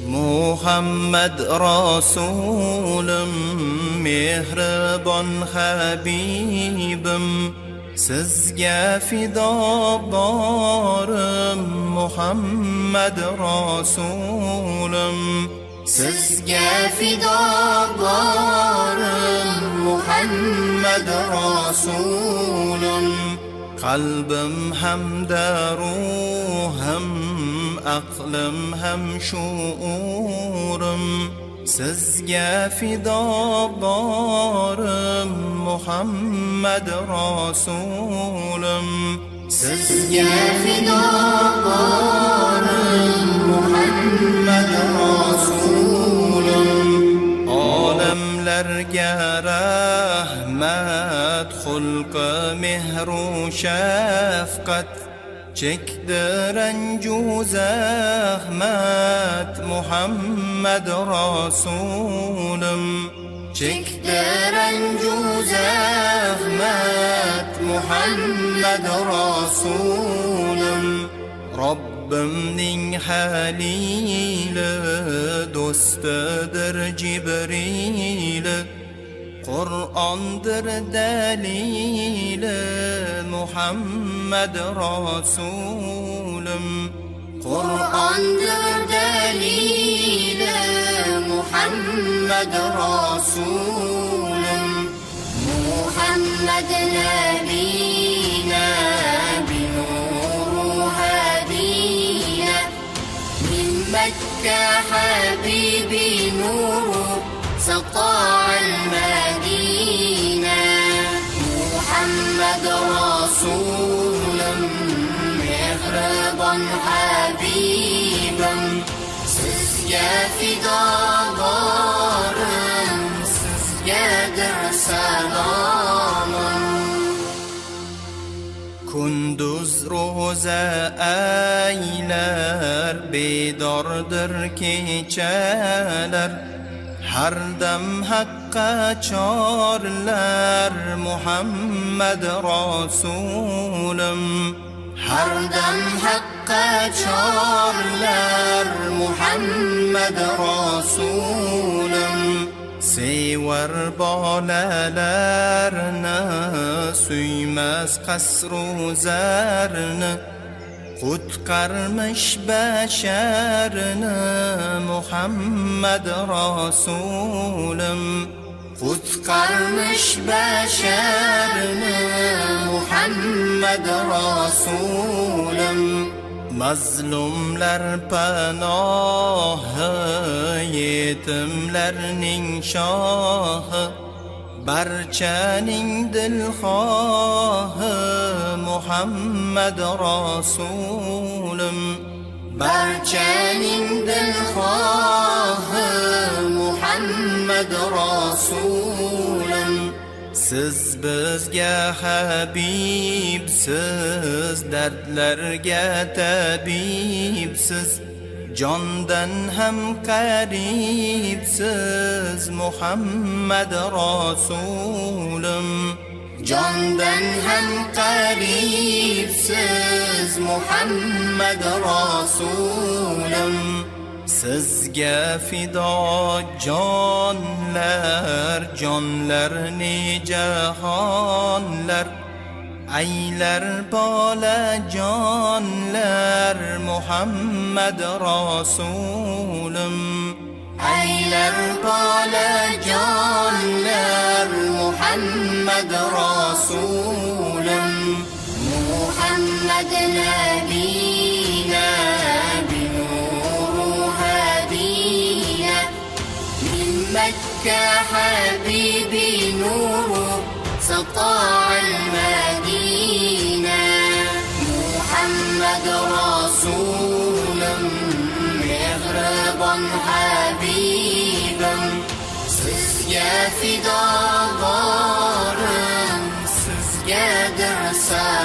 Muhammad Rasulüm, mehribon Habibim, sizga fido borim. Muhammad Rasulüm, sizga fido borim. Muhammad Rasulüm, qalbim hamda ruhim, aqlim ham shuurim, sizga fido borim. Muhammad Rasulüm, sizga fido borim. Muhammad Rasulüm, olamlarga rahmat, xulqi mehru shafqat, chekdi ranju zahmat. Muhammad Rasulüm, chekdi ranju zahmat. Muhammad Rasulüm, Robbimning halili, do'stidir Jibrili, Qur'ondir dalili. Muhammad Rasulüm, Qur'ondir dalili. Muhammad Rasulüm, Muhammad nabina, binuru hadina, min Mekka habibi nuru, سطاع المدينة. محمد رسول مهربان حبيبا، sizga fido borim, sizgadir salomim. Kunduz ro'za aylar, bedordir kechalar, har dam haqqa chorlar. Muhammad Rasulüm, har dam haqqa chorlar. Muhammad Rasulüm, sevar bolalarni, suymas qasru zarni, qutqarmish basharni. Muhammad Rasulüm, qutqarmish basharni. Muhammad Rasulüm, mazlumlar panohi, yetimlarning shohi, barchaning dilxohi. Muhammad Rasulüm, barchaning dilxohi. Muhammad Rasulüm, siz bizga habibsiz, dardlarga tabibsiz, jondan ham qaribsiz. Muhammad Rasulüm, jondan ham qaribsiz. Muhammad Rasulüm, sizga fido jonlar, jonlarni jahonlar, aylar bola jonlar. Muhammad Rasulüm, aylar bola jonlar. Muhammad Rasulüm, Muhammad nabina, binuru hadina, min Mekka habibi nuru, سطاع المدينة. محمد رسول مهربان حبيبا، sizga fido borim, sizgadir salomim.